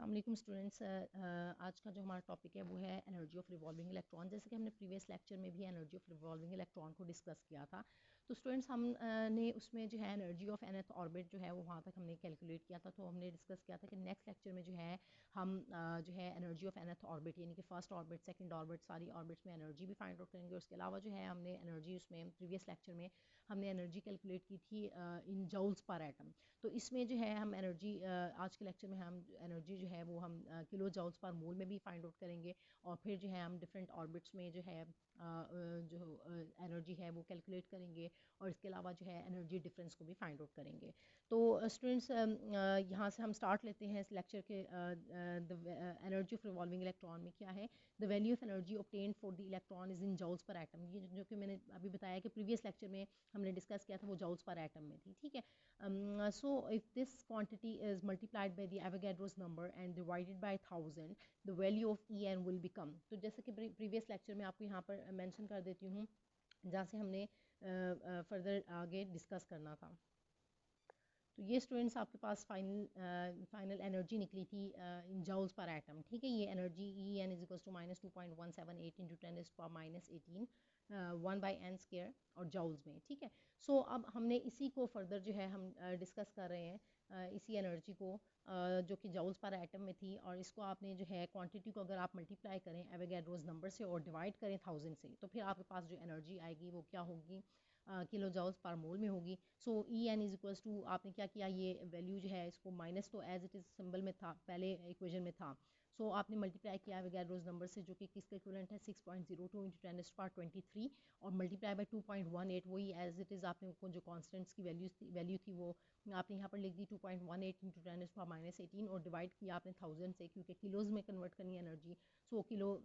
अस्सलाम वालेकुम स्टूडेंट्स। आज का जो हमारा टॉपिक है वो है एनर्जी ऑफ रिवॉल्विंग इलेक्ट्रॉन। जैसे कि हमने प्रीवियस लेक्चर में भी एनर्जी ऑफ रिवॉल्विंग इलेक्ट्रॉन को डिस्कस किया था, तो स्टूडेंट्स हम ने उसमें जो है एनर्जी ऑफ nth ऑर्बिट जो है वो वहाँ तक हमने कैलकुलेट किया था। तो हमने डिस्कस किया था कि नेक्स्ट लेक्चर में जो है हम जो है एनर्जी ऑफ nth ऑर्बिट यानी कि फर्स्ट ऑर्बिट, सेकंड ऑर्बिट, सारी ऑर्बिट्स में एनर्जी भी फाइंड आउट करेंगे। उसके अलावा जो है हमने एनर्जी उसमें प्रीवियस लेक्चर में हमने एनर्जी कैलकुलेट की थी इन जूल्स पर एटम। तो इसमें जो है हम एनर्जी आज के लेक्चर में हम एनर्जी जो है वो हम किलो जूल्स पर मोल में भी फाइंड आउट करेंगे, और फिर जो है हम डिफरेंट ऑर्बिट्स में जो है जो एनर्जी है वो कैलकुलेट करेंगे, और इसके अलावा जो है एनर्जी डिफरेंस को भी फाइंड आउट करेंगे। तो स्टूडेंट्स यहाँ से हम स्टार्ट लेते हैं इस लेक्चर के। The energy of revolving electron में क्या है, the value of energy obtained for the electron is in joules per atom. ये जो कि मैंने अभी बताया कि प्रीवियस लेक्चर में हमने डिस्कस किया था वो जूल्स पर एटम में थी, ठीक है। So if this quantity is multiplied by the Avogadro's number and divided by 1000, the value of En will become। तो जैसे कि प्रीवियस लेक्चर में आपको यहाँ पर मेंशन कर देती हूँ जहाँ से हमने फर्दर आगे डिस्कस करना था। तो ये स्टूडेंट्स आपके पास फाइनल एनर्जी निकली थी इन जूल्स पर एटम, ठीक है। ये energy En is equals to -2.178 into 10⁻18 1/n² और जूल्स में, ठीक है। सो अब हमने इसी को फर्दर जो है हम डिस्कस कर रहे हैं, इसी एनर्जी को जो कि जूल्स पर एटम में थी, और इसको आपने जो है क्वांटिटी को अगर आप मल्टीप्लाई करें एवोगैड्रोस नंबर से और डिवाइड करें 1000 से, तो फिर आपके पास जो एनर्जी आएगी वो क्या होगी, किलो जूल्स पर मोल में होगी। सो En इज इक्वल्स टू, आपने क्या किया, ये वैल्यू जो है इसको माइनस तो एज इट इज़ सिंबल में था, पहले इक्वेशन में था। सो आपने मल्टीप्लाई किया एवोगैड्रोस नंबर से जो कि किसके इक्विवेलेंट है 6.02 इंटू 10⁻23, और मल्टीप्लाई बाय 2.18, वही एज इट इज़ आपने जो कॉन्स्टेंट्स की वैल्यू थी वो आपने यहाँ पर लिख दी 2.18 इंटू 10⁻18, और डिवाइड किया आपने 1000 से, क्योंकि किलोज़ में कन्वर्ट करनी है एनर्जी। सो किलो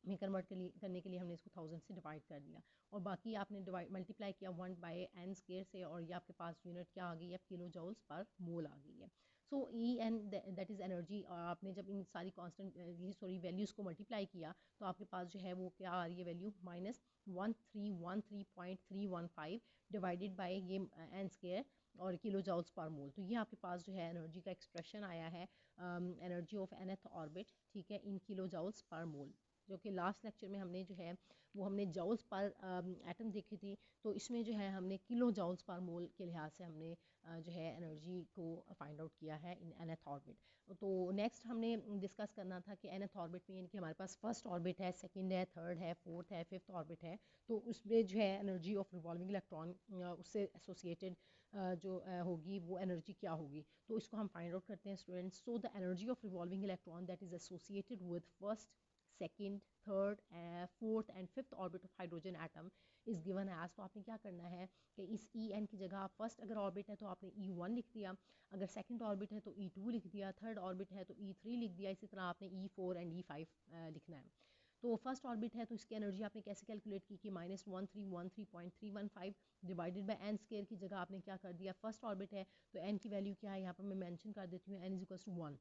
में कन्वर्ट करने के लिए हमने इसको 1000 से डिवाइड कर दिया, और बाकी आपने डिवाइड मल्टीप्लाई किया 1/n² से, और ये आपके पास यूनिट क्या आ गई है, किलो जूल्स पर मोल आ गई है। सो En दैट इज़ एनर्जी, और आपने जब इन सारी कांस्टेंट वैल्यूज़ को मल्टीप्लाई किया तो आपके पास जो है वो क्या आ रही है वैल्यू, -1313.315 डिवाइडेड बाय ये n² और किलो जूल्स पर मोल। तो ये आपके पास जो है एनर्जी का एक्सप्रेशन आया है, एनर्जी ऑफ nth ऑर्बिट, ठीक है, इन किलो जूल्स पर मोल, जो कि लास्ट लेक्चर में हमने जो है वो हमने जूल्स पर एटम देखी थी। तो इसमें जो है हमने किलो जूल्स पर मोल के लिहाज से हमने जो है एनर्जी को फाइंड आउट किया है इन nth ऑर्बिट। तो नेक्स्ट हमने डिस्कस करना था कि nth ऑर्बिट में, यानी कि हमारे पास फर्स्ट ऑर्बिट है, सेकंड है, थर्ड है, फोर्थ है, फिफ्थ ऑर्बिट है, तो उसमें जो है एनर्जी ऑफ रिवॉल्विंग इलेक्ट्रॉन उससे एसोसिएटेड जो होगी वो एनर्जी क्या होगी, तो इसको हम फाइंड आउट करते हैं students. So the energy of revolving electron that is associated with first, second, third, fourth and fifth orbit of hydrogen atom is given as. तो आपने क्या करना है कि इस En की जगह आप फर्स्ट अगर ऑर्बिट है तो आपने E1 लिख दिया, अगर सेकंड ऑर्बिट है तो E2 लिख दिया, थर्ड ऑर्बिट है तो E3 लिख दिया, इसी तरह आपने E4 एंड E5 लिखना है। तो फर्स्ट ऑर्बिट है तो इसकी एनर्जी आपने कैसे कैलकुलेट की कि -1313.315 डिवाइडेड बाय n² की जगह आपने क्या कर दिया, फर्स्ट ऑर्बिट है तो n की वैल्यू क्या है यहाँ पर मैं मेंशन कर देती हूँ, n इज इक्वल टू 1।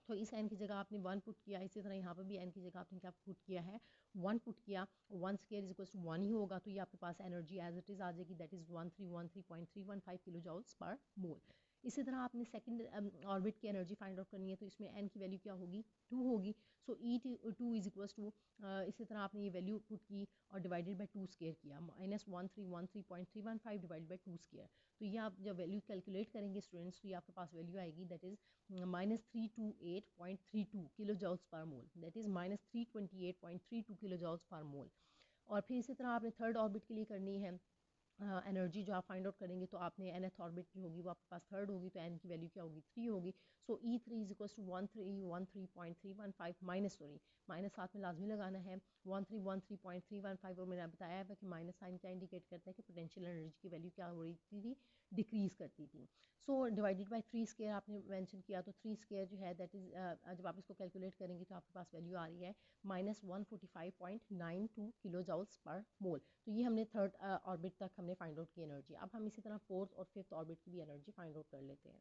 तो इस n की जगह आपने 1 पुट किया, इसी तरह यहाँ पर भी n की जगह आपने क्या पुट किया है, 1 पुट किया, 1² इज इक्वल टू 1 ही होगा, तो ये आपके पास एनर्जी एज इट इज़ आ जाएगी, that is 1313.315 kilo joules per मोल। इसी तरह आपने सेकंड ऑर्बिट की एनर्जी फाइंड आउट करनी है, तो इसमें n की वैल्यू क्या होगी, 2 होगी। सो E2 इज इक्वल टू, इसी तरह आपने ये वैल्यू पुट की और डिवाइडेड बाय 2² किया, -1313.315 डिवाइडेड बाय 2²। तो ये आप जब वैल्यू कैलकुलेट करेंगे स्टूडेंट्स, तो ये आपके पास वैल्यू आएगी, that is -328.32 kilo joules per mole, that is -328.32 kilo joules per mole. और फिर इसी तरह आपने थर्ड ऑर्बिट के लिए करनी है एनर्जी, जो आप फाइंड आउट करेंगे तो आपने nth ऑर्बिट जो होगी वो आपके पास थर्ड होगी, तो n की वैल्यू क्या होगी, 3 होगी। So E3 is equal to 1313.315 minus साथ में लाजमी लगाना है 1313.315, और मैंने बताया है कि माइनस साइन क्या इंडिकेट करता है कि पोटेंशियल एनर्जी की वैल्यू क्या हो रही थी, डिक्रीज करती थी। सो डिवाइडेड बाय 3² आपने मेंशन किया, तो 3² जो है दैट इज जब आप इसको कैलकुलेट करेंगे तो आपके पास वैल्यू आ रही है -145.92 किलो जूल्स पर मोल। तो ये हमने थर्ड ऑर्बिट तक हमने फाइंड आउट की एनर्जी। अब हम इसी तरह फोर्थ और फिफ्थ ऑर्बिट की भी एनर्जी फाइंड आउट कर लेते हैं।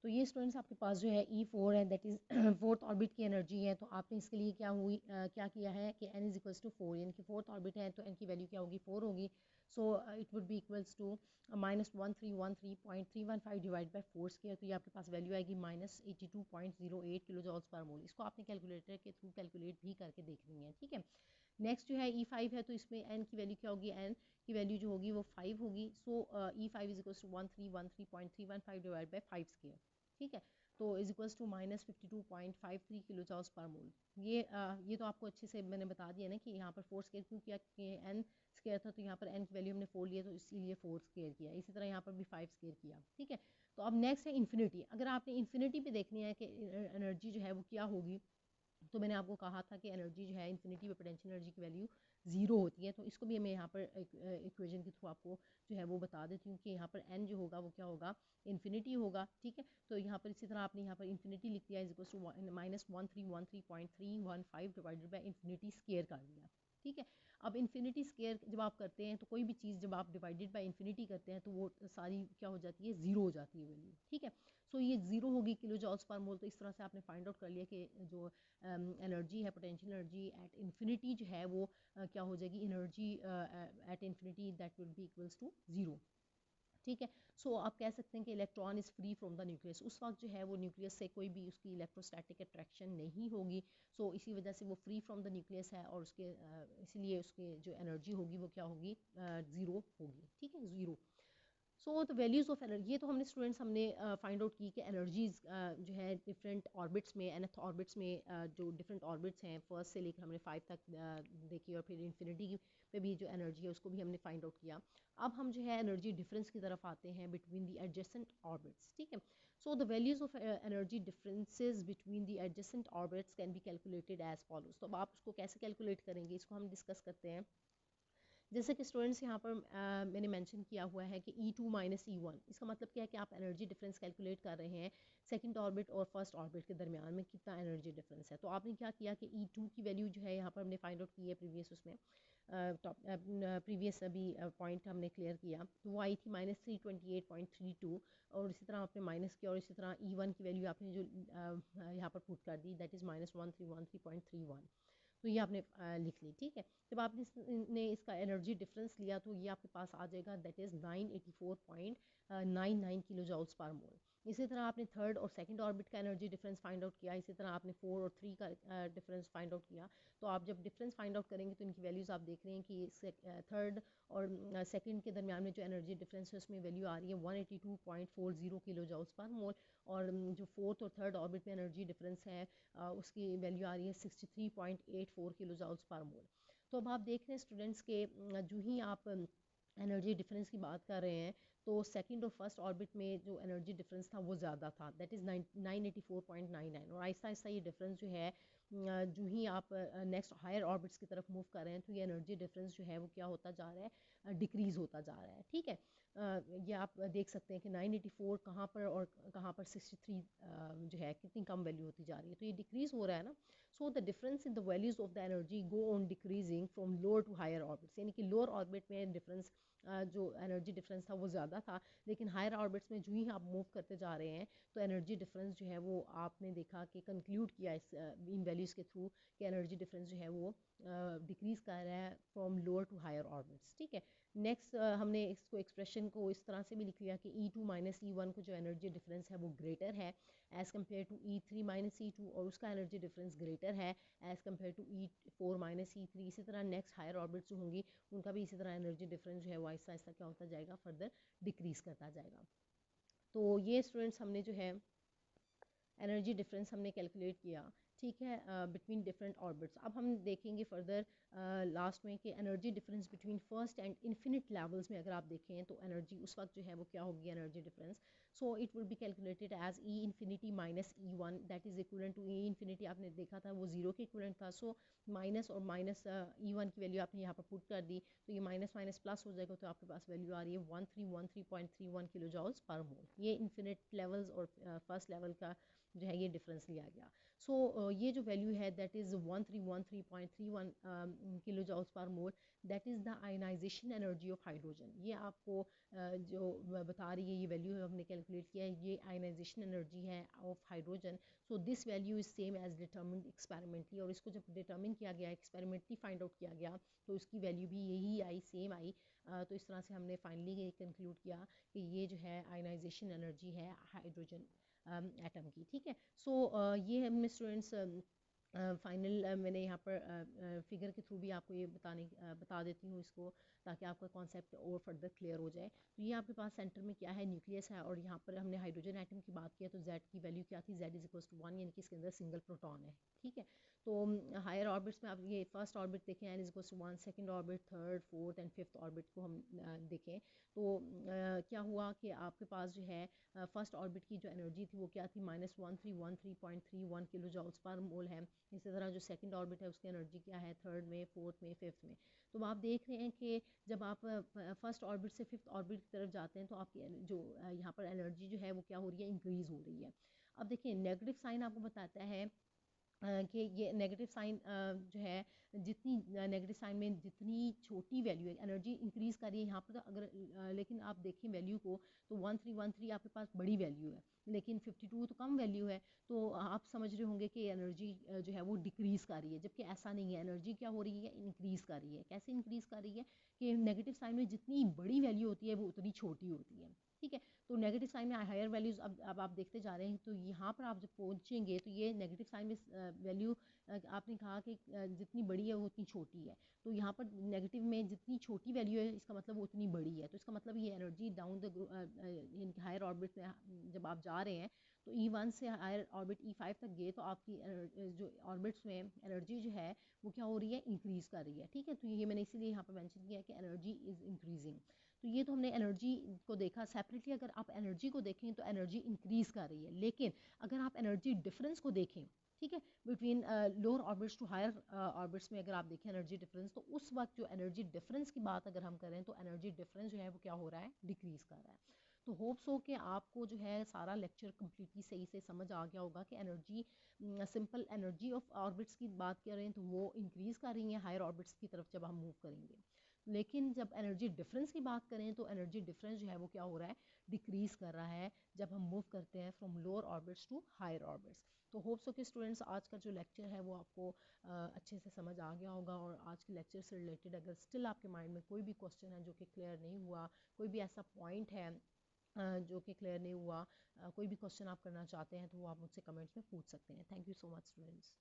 तो तो ये स्टूडेंट्स आपके पास जो है E4 है, दैट इज़ फोर्थ ऑर्बिट की एनर्जी है। तो आपने इसके लिए क्या किया है कि n इज इक्वल्स टू 4, यानी कि फोर्थ ऑर्बिट है तो n की वैल्यू क्या होगी, 4 होगी। So it would be equals to -1313.315 divide by 4 square. तो ये आपके पास वैल्यू आएगी -82.08 किलो जॉल्स पर मोल। इसको आपने कैलकुलेटर के थ्रू कैलकुलेट भी करके देखनी है, ठीक है। नेक्स्ट जो है E5 है, तो इसमें n की वैल्यू क्या होगी, n की वैल्यू जो होगी वो 5 होगी। So E5 is equals to 1313.315 divide by 5 square, ठीक है। तो is equals to -52.53 kilo joules per mole. ये तो आपको अच्छे से मैंने बता दिया ना कि यहाँ पर 4 स्क्वायर क्यों किया, कि n स्क्वायर था तो यहाँ पर n की वैल्यू हमने 4 लिया तो इसीलिए 4 स्क्वायर किया। इसी तरह यहाँ पर भी 5 स्क्वायर किया, ठीक है। तो अब नेक्स्ट है इन्फिनिटी। अगर आपने इन्फिनिटी पे देखनी है कि एनर्जी जो है वो क्या होगी, तो मैंने आपको कहा था कि एनर्जी जो है इन्फिनिटी पे पोटेंशियल एनर्जी की वैल्यू 0 होती है। तो इसको भी मैं यहाँ पर इक्वेशन के थ्रू आपको जो है वो बता देती हूँ कि यहाँ पर n जो होगा वो क्या होगा, इन्फिनिटी होगा, ठीक है। तो यहाँ पर इसी तरह आपने यहाँ पर इन्फिनिटी लिख दिया, is equal to -1313.315 divided by infinity square कर दिया, ठीक है। अब इन्फिनिटी स्केयर जब आप करते हैं तो कोई भी चीज़ जब आप डिवाइडेड बाई इन्फिनिटी करते हैं तो वो सारी क्या हो जाती है, ज़ीरो हो जाती है वैल्यू, ठीक है। सो ये ज़ीरो होगी किलो जॉल्स पर मोल। तो इस तरह से आपने फाइंड आउट कर लिया कि जो एनर्जी है, पोटेंशियल एनर्जी एट इन्फिनिटी जो है वो क्या हो जाएगी, energy at infinity that will be equals to 0, ठीक है। सो आप कह सकते हैं कि electron is free from the nucleus. उस वक्त जो है वो न्यूक्लियस से कोई भी उसकी इलेक्ट्रोस्टैटिक अट्रैक्शन नहीं होगी। सो इसी वजह से वो फ्री फ्रॉम द न्यूक्लियस है और उसके इसलिए उसके जो एनर्जी होगी वो क्या होगी, ज़ीरो होगी, ठीक है, zero. So the values of energy, ये तो हमने स्टूडेंट्स हमने फाइंड आउट की कि एनर्जीज जो है डिफरेंट ऑर्बिट्स में, nth ऑर्बिट्स में जो डिफरेंट ऑर्बिट्स हैं फर्स्ट से लेकर हमने 5 तक देखी, और फिर इन्फिनिटी पे भी जो एनर्जी है उसको भी हमने फाइंड आउट किया। अब हम जो है एनर्जी डिफरेंस की तरफ आते हैं बिटवीन द एडजेसेंट ऑर्बिट्स, ठीक है। So the values of energy differences between the adjacent orbits can be calculated as follows. तो अब आप उसको कैसे कैलकुलेट करेंगे, इसको हम डिस्कस करते हैं। जैसे कि स्टूडेंट्स यहाँ पर मैंने मेंशन किया हुआ है कि E2 माइनस E1, इसका मतलब क्या है कि आप एनर्जी डिफरेंस कैलकुलेट कर रहे हैं सेकंड ऑर्बिट और फर्स्ट ऑर्बिट के दरमियान में कितना एनर्जी डिफरेंस है। तो आपने क्या किया कि E2 की वैल्यू जो है यहाँ पर हमने फाइंड आउट की है प्रीवियस उसमें प्रीवियस अभी पॉइंट हमने क्लियर किया, तो वो आई थी -328.32, और इसी तरह आपने माइनस किया और इसी तरह E1 की वैल्यू आपने जो यहाँ पर पुट कर दी दैट इज़ -1313.31। तो ये आपने लिख ली, ठीक है। जब आपने इसका एनर्जी डिफरेंस लिया तो ये आपके पास आ जाएगा that is 984.99 kilo joules per मोल। इसी तरह आपने थर्ड और सेकंड ऑर्बिट का एनर्जी डिफरेंस फाइंड आउट किया, इसी तरह आपने 4 और 3 का डिफरेंस फाइंड आउट किया। तो आप जब डिफरेंस फाइंड आउट करेंगे तो इनकी वैल्यूज़ आप देख रहे हैं कि थर्ड और सेकंड के दरमियान में जो एनर्जी डिफरेंस है उसमें वैल्यू आ रही है 182.40 किलो जॉल्स पर मोल, और जो फोर्थ और थर्ड ऑर्बिट में एनर्जी डिफरेंस है उसकी वैल्यू आ रही है 63.84 किलो जॉल्स पर मोल। तो अब आप देख रहे हैं स्टूडेंट्स के जो ही आप एनर्जी डिफरेंस की बात कर रहे हैं तो सेकंड और फर्स्ट ऑर्बिट में जो एनर्जी डिफरेंस था वो ज़्यादा था, दैट इज़ 984.99, और आहिस्ता आहिस्ता ये डिफरेंस जो है जो ही आप नेक्स्ट हायर ऑर्बिट्स की तरफ मूव कर रहे हैं तो ये एनर्जी डिफरेंस जो है वो क्या होता जा रहा है, डिक्रीज़ होता जा रहा है, ठीक है। ये आप देख सकते हैं कि 984 कहाँ पर और कहाँ पर 63 जो है कितनी कम वैल्यू होती जा रही है, तो ये डिक्रीज़ हो रहा है ना। So the difference in the values of the energy go on decreasing from lower to higher orbits, यानी कि लोअर ऑर्बिट में डिफरेंस जो एनर्जी डिफरेंस था वो ज़्यादा था, लेकिन हायर ऑर्बिट्स में जो ही आप मूव करते जा रहे हैं तो एनर्जी डिफरेंस जो है वो आपने देखा कि कंक्लूड किया इस इन वैल्यूज़ के थ्रू कि एनर्जी डिफरेंस जो है वो डिक्रीज़ कर रहा है from lower to higher orbits, ठीक है। नेक्स्ट हमने इसको एक्सप्रेशन को इस तरह से भी लिख लिया कि E2 माइनस E1 को जो एनर्जी डिफरेंस है वो ग्रेटर है as compare to E3 minus E2, और उसका एनर्जी डिफरेंस ग्रेटर है as compare to E4 minus E3। इसी तरह नेक्स्ट हायर ऑर्बिट्स जो होंगी उनका भी इसी तरह एनर्जी डिफरेंस जो है वो आहिस्ता आहिस्ता क्या होता जाएगा, फर्दर डिक्रीज़ करता जाएगा। तो ये स्टूडेंट्स हमने जो है एनर्जी डिफरेंस हमने कैलकुलेट किया, ठीक है, बिटवीन डिफरेंट ऑर्बिट्स। अब हम देखेंगे फर्दर लास्ट में कि energy difference between first and infinite levels में अगर आप देखें तो एनर्जी उस वक्त जो है वो क्या होगी, energy difference. So it will be calculated as E infinity minus E1 that is equivalent to E infinity, आपने देखा था वो जीरो के इक्वलेंट था। सो माइनस और माइनस E1 की वैल्यू आपने यहाँ पर पुट कर दी तो ये माइनस माइनस प्लस हो जाएगा, तो आपके पास वैल्यू आ रही है 1313.31 किलो जॉल्स पर मोल। ये इन्फिनिट लेवल्स और फर्स्ट लेवल का जो है ये डिफरेंस लिया गया। सो ये जो वैल्यू है that is 1313.31 kilo joules per mole, that is the ionisation energy of hydrogen. ये आपको जो बता रही है ये वैल्यू हमने कैलकुलेट किया है, ये आयनाइजेशन एनर्जी है of hydrogen. So this value is same as determined experimentally, और इसको जब डिटर्मिन किया गया, एक्सपेरिमेंटली फाइंड आउट किया गया, तो इसकी वैल्यू भी यही आई, सेम आई। तो इस तरह से हमने फाइनली ये कंक्लूड किया कि ये जो है आयनाइजेशन एनर्जी है हाइड्रोजन एटम की। ठीक है, सो ये हमने स्टूडेंट्स फाइनल मैंने यहाँ पर फिगर के थ्रू भी आपको ये बता देती हूँ इसको, ताकि आपका कॉन्सेप्ट और फर्दर क्लियर हो जाए। तो ये आपके पास सेंटर में क्या है, न्यूक्लियस है, और यहाँ पर हमने हाइड्रोजन एटम की बात किया तो जेड की वैल्यू क्या थी, जेड इज इक्वल टू 1, यानी कि इसके अंदर सिंगल प्रोटॉन है। ठीक है, तो हायर ऑर्बिट्स में आप ये फर्स्ट ऑर्बिट देखें n is equal to 1, second orbit, third, fourth and fifth orbit को हम देखें तो क्या हुआ कि आपके पास जो है फर्स्ट ऑर्बिट की जो एनर्जी थी वो क्या थी, -1313.31 किलो जॉल्स पर मोल है। इसी तरह जो सेकंड ऑर्बिट है उसकी एनर्जी क्या है, थर्ड में, फोर्थ में, फिफ्थ में। तो आप देख रहे हैं कि जब आप फर्स्ट ऑर्बिट से फिफ्थ ऑर्बिट की तरफ जाते हैं तो आपकी जो यहाँ पर एनर्जी जो है वो क्या हो रही है, इंक्रीज़ हो रही है। अब देखिए नेगेटिव साइन आपको बताता है कि ये नेगेटिव साइन जो है, जितनी नेगेटिव साइन में जितनी छोटी वैल्यू है, एनर्जी इंक्रीज़ कर रही है यहाँ पर। तो अगर लेकिन आप देखें वैल्यू को तो 1313 आपके पास बड़ी वैल्यू है, लेकिन 52 तो कम वैल्यू है। तो आप समझ रहे होंगे कि एनर्जी जो है वो डिक्रीज़ कर रही है, जबकि ऐसा नहीं है, एनर्जी क्या हो रही है, इंक्रीज़ कर रही है। कैसे इंक्रीज़ कर रही है कि नेगेटिव साइन में जितनी बड़ी वैल्यू होती है वो उतनी छोटी होती है। ठीक है, तो नेगेटिव साइन में हायर वैल्यूज़ अब आप देखते जा रहे हैं, तो यहाँ पर आप जब पहुँचेंगे तो ये नेगेटिव साइन में वैल्यू आपने कहा कि जितनी बड़ी है वो उतनी छोटी है। तो यहाँ पर नेगेटिव में जितनी छोटी वैल्यू है इसका मतलब वो उतनी बड़ी है। तो इसका मतलब ये energy down the higher orbit में जब आप जा रहे हैं तो E1 से हायर ऑर्बिट E5 तक गए तो आपकी जो ऑर्बिट्स में एनर्जी जो है वो क्या हो रही है, इंक्रीज़ कर रही है। ठीक है, तो ये मैंने इसीलिए यहाँ पर मेंशन किया कि एनर्जी इज़ इंक्रीजिंग। तो ये तो हमने एनर्जी को देखा सेपरेटली। अगर आप एनर्जी को देखें तो एनर्जी इंक्रीज़ कर रही है, लेकिन अगर आप एनर्जी डिफरेंस को देखें, ठीक है, between lower orbits to higher orbits में अगर आप देखें एनर्जी डिफरेंस, तो उस वक्त जो एनर्जी डिफरेंस की बात अगर हम करें तो एनर्जी डिफरेंस जो है वो क्या हो रहा है, डिक्रीज़ कर रहा है। तो होप्स हो कि आपको जो है सारा लेक्चर कम्प्लीटली सही से समझ आ गया होगा कि energy, simple energy of orbits की बात करें तो वो इंक्रीज़ कर रही हैं हायर ऑर्बिट्स की तरफ जब हम मूव करेंगे, लेकिन जब एनर्जी डिफरेंस की बात करें तो एनर्जी डिफरेंस जो है वो क्या हो रहा है, डिक्रीज़ कर रहा है जब हम मूव करते हैं from lower orbits to higher orbits. तो होप्स हो कि स्टूडेंट्स आज का जो लेक्चर है वो आपको अच्छे से समझ आ गया होगा, और आज के लेक्चर से रिलेटेड अगर स्टिल आपके माइंड में कोई भी क्वेश्चन है जो कि क्लियर नहीं हुआ, कोई भी ऐसा पॉइंट है जो कि क्लियर नहीं हुआ, कोई भी क्वेश्चन आप करना चाहते हैं तो वो आप मुझसे कमेंट्स में पूछ सकते हैं। Thank you so much students.